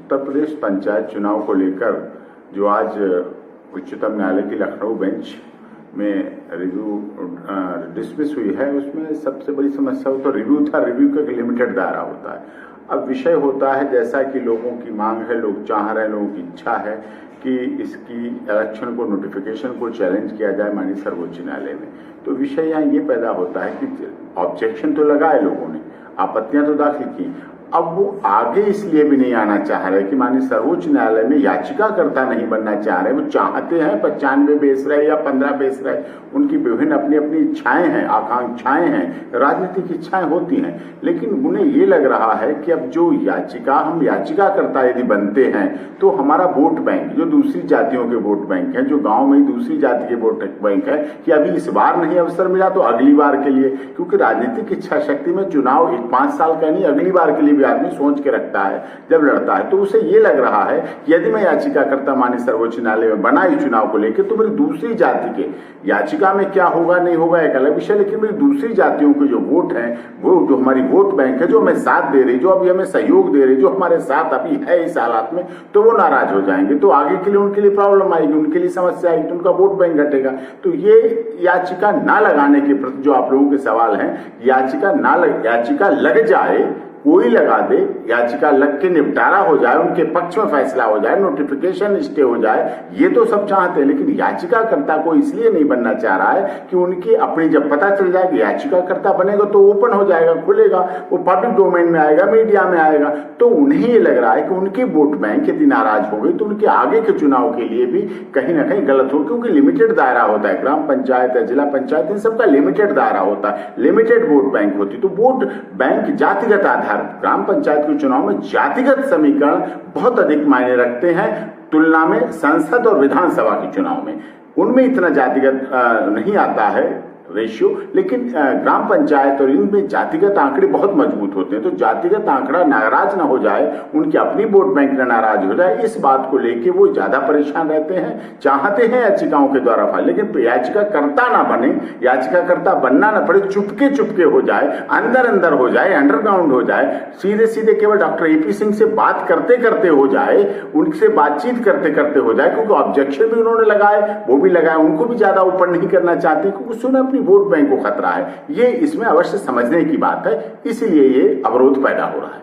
उत्तर प्रदेश पंचायत चुनाव को लेकर जो आज उच्चतम न्यायालय की लखनऊ बेंच में रिव्यू डिसमिस हुई है, उसमें सबसे बड़ी समस्या तो रिव्यू था। रिव्यू का एक लिमिटेड दायरा होता है। अब विषय होता है जैसा कि लोगों की मांग है, लोग चाह रहे हैं, लोगों की इच्छा है कि इसकी इलेक्शन को, नोटिफिकेशन को चैलेंज किया जाए माननीय सर्वोच्च न्यायालय में। तो विषय यहाँ ये पैदा होता है कि ऑब्जेक्शन तो लगाए लोगों ने, आपत्तियां तो दाखिल की, अब वो आगे इसलिए भी नहीं आना चाह रहे कि माननीय सर्वोच्च न्यायालय में याचिकाकर्ता नहीं बनना चाह रहे। वो चाहते हैं 95 बेस रहे या 15 बेस रहे, उनकी विभिन्न अपनी अपनी इच्छाएं हैं, आकांक्षाएं हैं, राजनीतिक इच्छाएं होती हैं, लेकिन उन्हें ये लग रहा है कि अब जो हम याचिकाकर्ता यदि बनते हैं तो हमारा वोट बैंक, जो दूसरी जातियों के वोट बैंक है, जो गाँव में दूसरी जाति के वोट बैंक है, कि अभी इस बार नहीं अवसर मिला तो अगली बार के लिए, क्योंकि राजनीतिक इच्छा शक्ति में चुनाव 5 साल का नहीं, अगली बार के लिए भी आदमी सोच के रखता है जब लड़ता है। तो उसे ये लग रहा है कि यदि मैं याचिकाकर्ता माननीय सर्वोच्च न्यायालय में बना इस चुनाव को लेकर तो मेरी दूसरी जाति के याचिका में क्या होगा नहीं होगा एक अलग विषय, लेकिन मेरी दूसरी जातियों के जो वोट हैं, वो जो हमारी वोट बैंक है, जो हमें साथ दे रही, जो अभी हमें सहयोग दे रही, जो हमारे साथ अभी है इस हालात में, तो वो नाराज हो जाएंगे। तो आगे के लिए उनके लिए प्रॉब्लम आएगी, उनके लिए समस्या आएगी, तो उनका वोट बैंक घटेगा। तो ये याचिका ना लगाने के प्रति जो आप लोगों के सवाल हैं, याचिका लग जाए, कोई लगा दे, याचिका लग के निपटारा हो जाए, उनके पक्ष में फैसला हो जाए, नोटिफिकेशन स्टे हो जाए, ये तो सब चाहते हैं। लेकिन याचिकाकर्ता को इसलिए नहीं बनना चाह रहा है कि उनकी अपनी जब पता चल जाएगी याचिकाकर्ता बनेगा तो ओपन हो जाएगा, खुलेगा, वो पब्लिक डोमेन में आएगा, मीडिया में आएगा, तो उन्हें ये लग रहा है कि उनकी वोट बैंक यदि नाराज हो गई तो उनके आगे के चुनाव के लिए भी कहीं ना कहीं गलत हो, क्योंकि लिमिटेड दायरा होता है, ग्राम पंचायत है, जिला पंचायत, इन सबका लिमिटेड दायरा होता है, लिमिटेड वोट बैंक होती। तो वोट बैंक जातिगत आधार, ग्राम पंचायत के चुनाव में जातिगत समीकरण बहुत अधिक मायने रखते हैं तुलना में संसद और विधानसभा के चुनाव में। उनमें इतना जातिगत नहीं आता है रेशियो, लेकिन ग्राम पंचायत और इनमें जातिगत आंकड़े बहुत मजबूत होते हैं। तो जातिगत आंकड़ा नाराज ना हो जाए, उनकी अपनी वोट बैंक ना नाराज हो जाए, इस बात को लेके वो ज्यादा परेशान रहते हैं, चाहते हैं याचिकाओं के द्वारा फाइल, लेकिन याचिकाकर्ता ना बने, याचिकाकर्ता बनना ना पड़े, चुपके हो जाए, अंदर हो जाए, अंडरग्राउंड हो जाए, सीधे केवल डॉक्टर एपी सिंह से बात करते हो जाए, उनसे बातचीत करते हो जाए, क्योंकि ऑब्जेक्शन भी उन्होंने लगाए, वो भी लगाए, उनको भी ज्यादा ऊपर नहीं करना चाहते, क्योंकि सुने वोट बैंक को खतरा है। ये इसमें अवश्य समझने की बात है, इसीलिए ये अवरोध पैदा हो रहा है।